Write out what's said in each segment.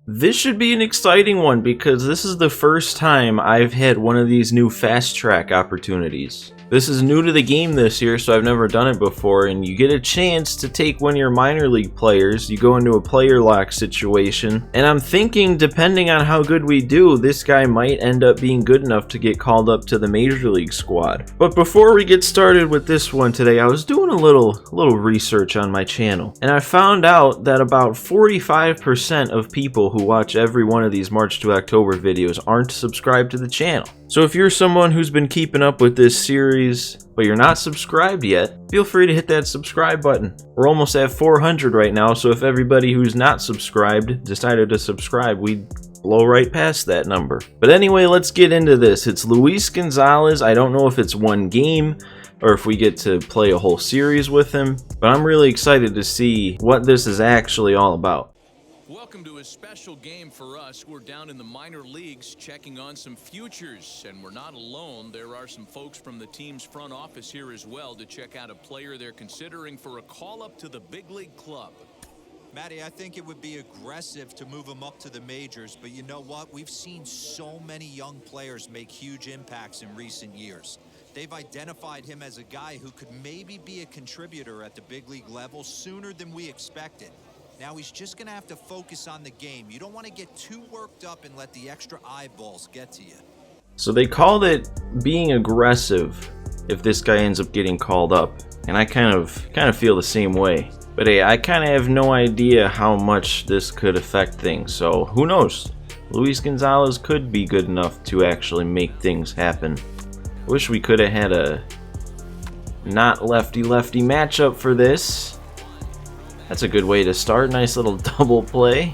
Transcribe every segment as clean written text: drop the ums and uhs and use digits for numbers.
This should be an exciting one because this is the first time I've had one of these new fast track opportunities. This is new to the game this year, so I've never done it before, and you get a chance to take one of your minor league players. You go into a player lock situation, and I'm thinking, depending on how good we do, this guy might end up being good enough to get called up to the major league squad. But before we get started with this one today, I was doing a little research on my channel, and I found out that about 45% of people who watch every one of these March to October videos aren't subscribed to the channel. So if you're someone who's been keeping up with this series, but you're not subscribed yet, feel free to hit that subscribe button. We're almost at 400 right now, so if everybody who's not subscribed decided to subscribe, we'd blow right past that number. But anyway, let's get into this. It's Luis Gonzalez. I don't know if it's one game or if we get to play a whole series with him, but I'm really excited to see what this is actually all about. Welcome to a special game for us. We're down in the minor leagues checking on some futures, and we're not alone. There are some folks from the team's front office here as well to check out a player they're considering for a call-up to the big league club. Matty, I think it would be aggressive to move him up to the majors, but you know what? We've seen so many young players make huge impacts in recent years. They've identified him as a guy who could maybe be a contributor at the big league level sooner than we expected. Now he's just going to have to focus on the game. You don't want to get too worked up and let the extra eyeballs get to you. So they called it being aggressive if this guy ends up getting called up, and I kind of feel the same way. But hey, I kind of have no idea how much this could affect things, so who knows? Luis Gonzalez could be good enough to actually make things happen. I wish we could have had a not lefty-lefty matchup for this. That's a good way to start. Nice little double play.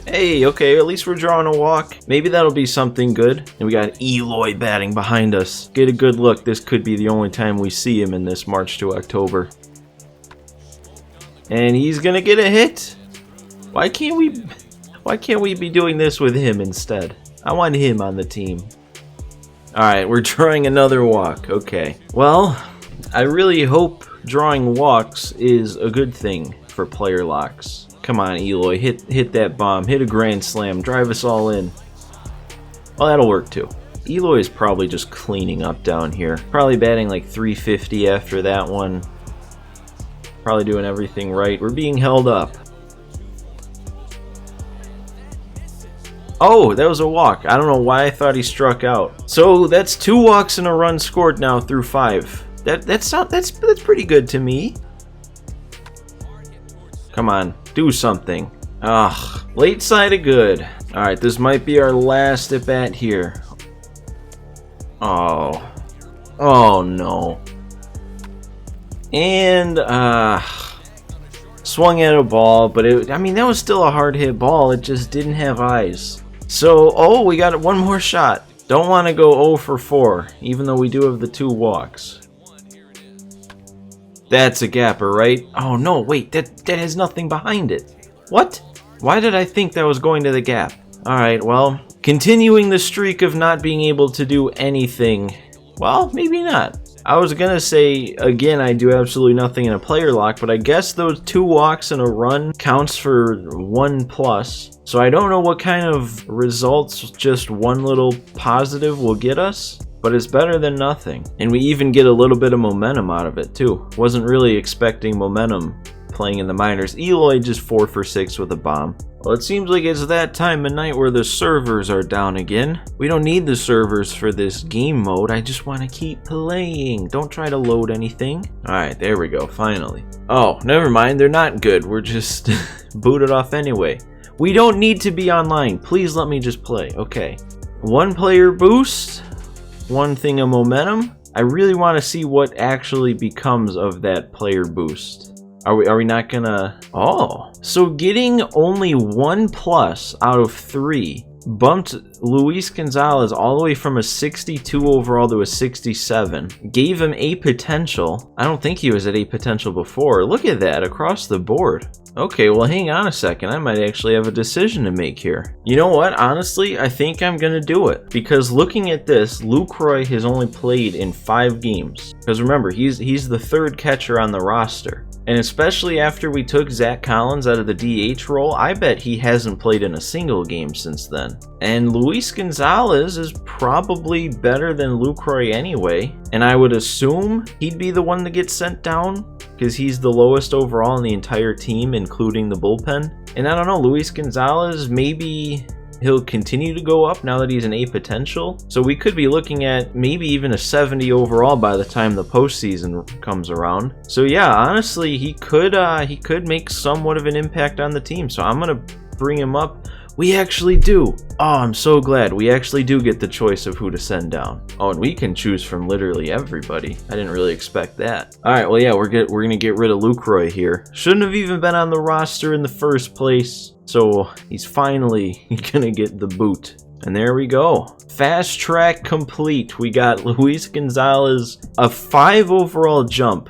Hey, okay, at least we're drawing a walk. Maybe that'll be something good. And we got Eloy batting behind us. Get a good look. This could be the only time we see him in this March to October. And he's gonna get a hit. Why can't we be doing this with him instead? I want him on the team. Alright, we're drawing another walk. Okay. Well, I really hope drawing walks is a good thing for player locks. Come on, Eloy, hit that bomb, hit a grand slam, drive us all in. Well, that'll work too. Eloy is probably just cleaning up down here. Probably batting like 350 after that one. Probably doing everything right. We're being held up. Oh, that was a walk. I don't know why I thought he struck out. So that's 2 walks and a run scored now through 5. That's pretty good to me. Come on, do something. Ugh, late side of good. Alright, this might be our last at bat here. Oh no. And swung at a ball, but I mean that was still a hard hit ball. It just didn't have eyes. So we got one more shot. Don't want to go 0 for 4, even though we do have the 2 walks. That's a gapper, right? Oh no, wait, that has nothing behind it. What? Why did I think that was going to the gap? Alright, well, continuing the streak of not being able to do anything. Well, maybe not. I was gonna say, again, I do absolutely nothing in a player lock, but I guess those 2 walks and a run counts for 1+. So I don't know what kind of results just one little positive will get us. But it's better than nothing. And we even get a little bit of momentum out of it too. Wasn't really expecting momentum playing in the minors. Eloy just 4 for 6 with a bomb. Well, it seems like it's that time of night where the servers are down again. We don't need the servers for this game mode. I just want to keep playing. Don't try to load anything. Alright, there we go, finally. Oh, never mind, they're not good. We're just booted off anyway. We don't need to be online. Please let me just play. Okay. 1 player boost. 1 thing of momentum. I really want to see what actually becomes of that player boost. Are we not gonna... Oh, so getting only 1+ out of 3 bumped Luis Gonzalez all the way from a 62 overall to a 67. Gave him a potential. I don't think he was at a potential before. Look at that across the board. Okay, well hang on a second. I might actually have a decision to make here. You know what? Honestly, I think I'm gonna do it. Because looking at this, Lucroy has only played in 5 games. Because remember, he's the 3rd catcher on the roster. And especially after we took Zach Collins out of the DH role, I bet he hasn't played in a single game since then. And Luis Gonzalez is probably better than Lucroy anyway, and I would assume he'd be the one to get sent down because he's the lowest overall in the entire team, including the bullpen. And I don't know, Luis Gonzalez, maybe he'll continue to go up now that he's an A potential. So we could be looking at maybe even a 70 overall by the time the postseason comes around. So yeah, honestly, he could make somewhat of an impact on the team. So I'm gonna bring him up. We actually do. Oh, I'm so glad. We actually do get the choice of who to send down. Oh, and we can choose from literally everybody. I didn't really expect that. All right, well, yeah, we're gonna get rid of Lucroy here. Shouldn't have even been on the roster in the first place. So he's finally gonna get the boot. And there we go. Fast track complete. We got Luis Gonzalez, a 5 overall jump.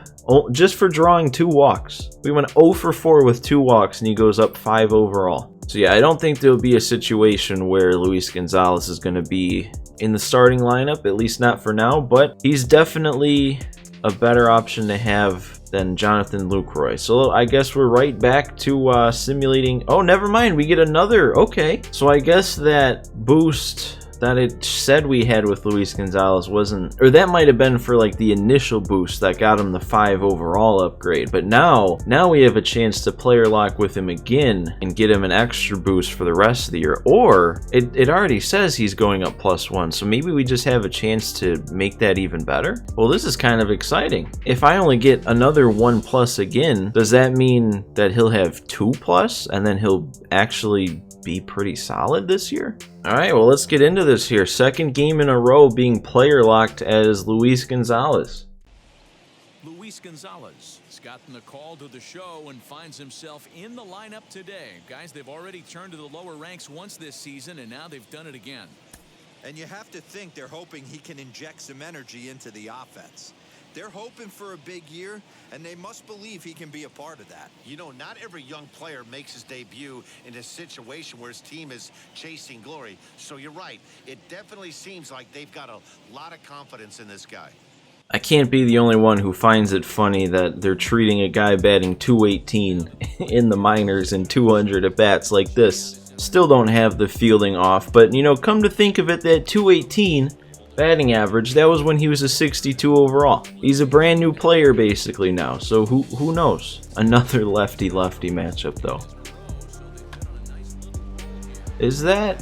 Just for drawing 2 walks. We went 0 for 4 with 2 walks, and he goes up 5 overall. So yeah, I don't think there'll be a situation where Luis Gonzalez is going to be in the starting lineup, at least not for now, but he's definitely a better option to have than Jonathan Lucroy. So I guess we're right back to simulating. Oh, never mind, we get another. Okay, so I guess that boost that it said we had with Luis Gonzalez wasn't, or that might have been for like the initial boost that got him the 5 overall upgrade. But now we have a chance to player lock with him again and get him an extra boost for the rest of the year. Or it already says he's going up +1, so maybe we just have a chance to make that even better. Well, this is kind of exciting. If I only get another 1+ again, does that mean that he'll have 2+ and then he'll actually be pretty solid this year? All right, well, let's get into this here. Second game in a row being player locked as Luis Gonzalez. Luis Gonzalez has gotten the call to the show and finds himself in the lineup today. Guys, they've already turned to the lower ranks once this season, and now they've done it again. And you have to think they're hoping he can inject some energy into the offense. They're hoping for a big year, and they must believe he can be a part of that. You know, not every young player makes his debut in a situation where his team is chasing glory. So you're right. It definitely seems like they've got a lot of confidence in this guy. I can't be the only one who finds it funny that they're treating a guy batting .218 in the minors and 200 at bats like this. Still don't have the fielding off, but you know, come to think of it, that .218 batting average, that was when he was a 62 overall. He's a brand new player basically now, so who knows? Another lefty-lefty matchup though. Is that?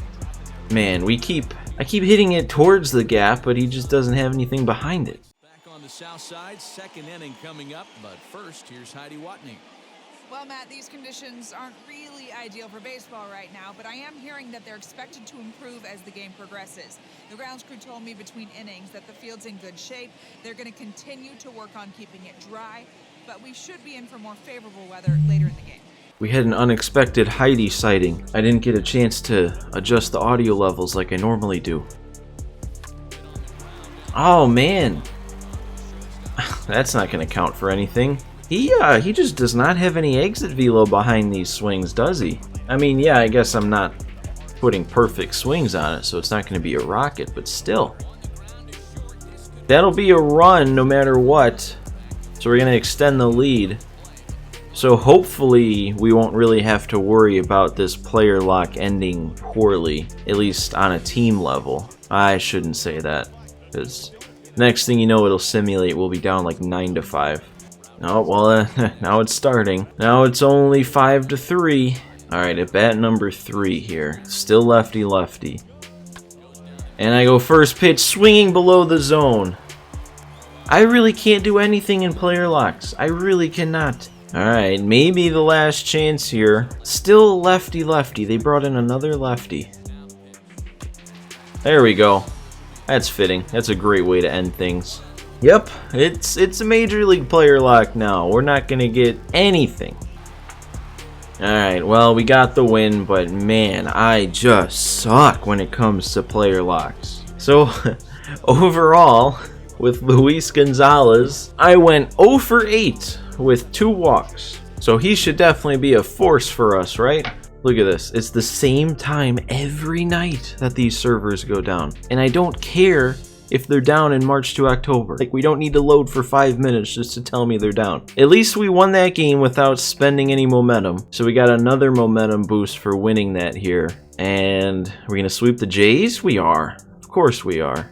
Man, I keep hitting it towards the gap, but he just doesn't have anything behind it. Back on the south side, second inning coming up, but first, here's Heidi Watney. Well, Matt, these conditions aren't really ideal for baseball right now, but I am hearing that they're expected to improve as the game progresses. The grounds crew told me between innings that the field's in good shape. They're going to continue to work on keeping it dry, but we should be in for more favorable weather later in the game. We had an unexpected Heidi sighting. I didn't get a chance to adjust the audio levels like I normally do. Oh, man. That's not going to count for anything. He just does not have any exit velo behind these swings, does he? I mean, yeah, I guess I'm not putting perfect swings on it, so it's not going to be a rocket, but still. That'll be a run no matter what. So we're going to extend the lead. So hopefully we won't really have to worry about this player lock ending poorly, at least on a team level. I shouldn't say that, because next thing you know, it'll simulate we'll be down like 9-5. Oh, well, now it's starting. Now it's only 5-3. Alright, at bat number 3 here. Still lefty-lefty. And I go first pitch, swinging below the zone. I really can't do anything in player locks. I really cannot. Alright, maybe the last chance here. Still lefty-lefty. They brought in another lefty. There we go. That's fitting. That's a great way to end things. Yep, it's a major league player lock now. We're not gonna get anything. Alright, well, we got the win, but man, I just suck when it comes to player locks. So, overall, with Luis Gonzalez, I went 0 for 8 with 2 walks. So he should definitely be a force for us, right? Look at this. It's the same time every night that these servers go down. And I don't care if they're down in March to October? Like, we don't need to load for 5 minutes just to tell me they're down. At least we won that game without spending any momentum. So we got another momentum boost for winning that here. And we're gonna sweep the Jays? We are. Of course we are.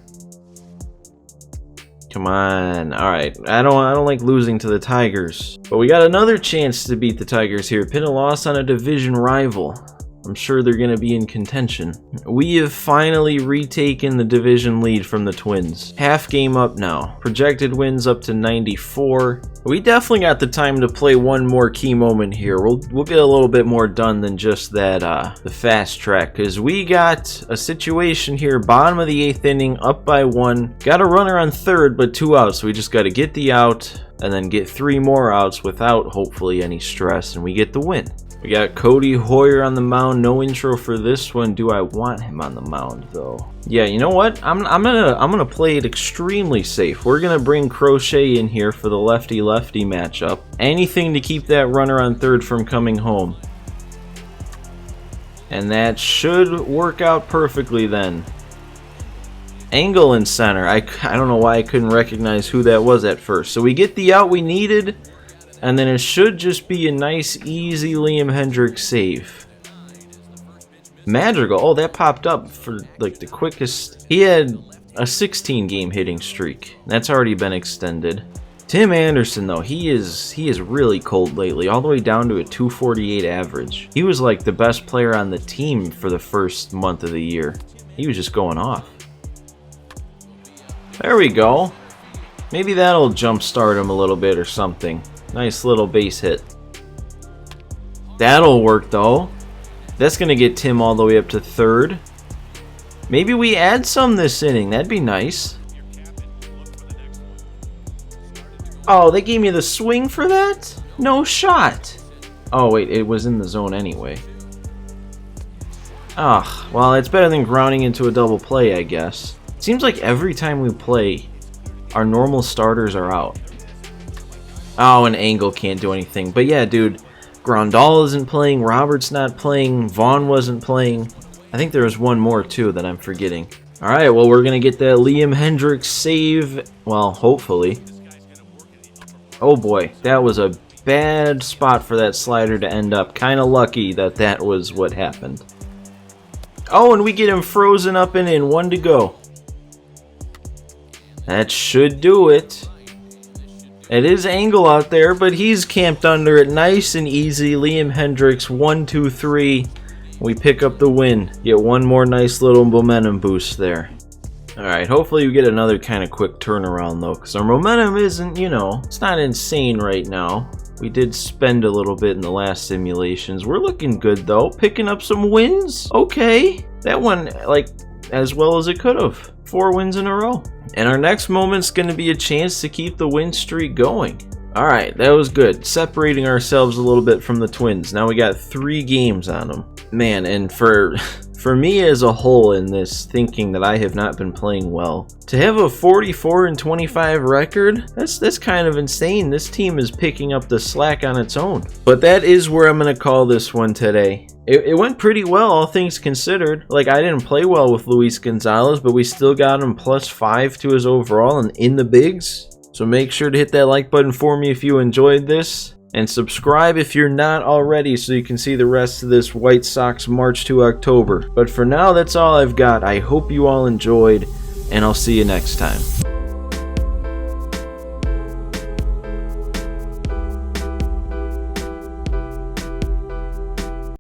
Come on. Alright. I don't like losing to the Tigers. But we got another chance to beat the Tigers here. Pin a loss on a division rival. I'm sure they're going to be in contention. We have finally retaken the division lead from the Twins. Half game up now. Projected wins up to 94. We definitely got the time to play one more key moment here. We'll get a little bit more done than just that the fast track, because we got a situation here, bottom of the 8th inning, up by 1. Got a runner on third, but 2 outs. So we just got to get the out and then get 3 more outs without hopefully any stress, and we get the win. We got Cody Hoyer on the mound. No intro for this one. Do I want him on the mound though? Yeah, you know what? I'm gonna play it extremely safe. We're gonna bring Crochet in here for the lefty-lefty matchup. Anything to keep that runner on third from coming home. And that should work out perfectly then. Angle in center. I don't know why I couldn't recognize who that was at first. So we get the out we needed. And then it should just be a nice, easy Liam Hendriks save. Madrigal. Oh, that popped up for like the quickest. He had a 16-game hitting streak. That's already been extended. Tim Anderson, though, he is really cold lately, all the way down to a 248 average. He was like the best player on the team for the first month of the year. He was just going off. There we go. Maybe that'll jumpstart him a little bit or something. Nice little base hit. That'll work though. That's going to get Tim all the way up to third. Maybe we add some this inning. That'd be nice. Oh, they gave me the swing for that? No shot. Oh, wait. It was in the zone anyway. Ah, well, it's better than grounding into a double play, I guess. Seems like every time we play, our normal starters are out. Oh, and Angle can't do anything. But yeah, dude, Grandal isn't playing, Robert's not playing, Vaughn wasn't playing. I think there was one more, too, that I'm forgetting. Alright, well, we're going to get that Liam Hendriks save. Well, hopefully. Oh, boy. That was a bad spot for that slider to end up. Kind of lucky that that was what happened. Oh, and we get him frozen up and in. 1 to go. That should do it. It is Angle out there, but he's camped under it nice and easy. Liam Hendriks, 1, 2, 3. We pick up the win. Get one more nice little momentum boost there. Alright, hopefully we get another kind of quick turnaround though, because our momentum isn't, you know, it's not insane right now. We did spend a little bit in the last simulations. We're looking good though. Picking up some wins. Okay. That one, like, as well as it could have. 4 wins in a row. And our next moment's going to be a chance to keep the win streak going. Alright, that was good. Separating ourselves a little bit from the Twins. Now we got 3 games on them. Man, and for me as a whole in this, thinking that I have not been playing well, to have a 44-25 record, that's kind of insane. This team is picking up the slack on its own. But that is where I'm going to call this one today. It went pretty well, all things considered. Like, I didn't play well with Luis Gonzalez, but we still got him +5 to his overall and in the bigs. So make sure to hit that like button for me if you enjoyed this. And subscribe if you're not already so you can see the rest of this White Sox March to October. But for now, that's all I've got. I hope you all enjoyed, and I'll see you next time.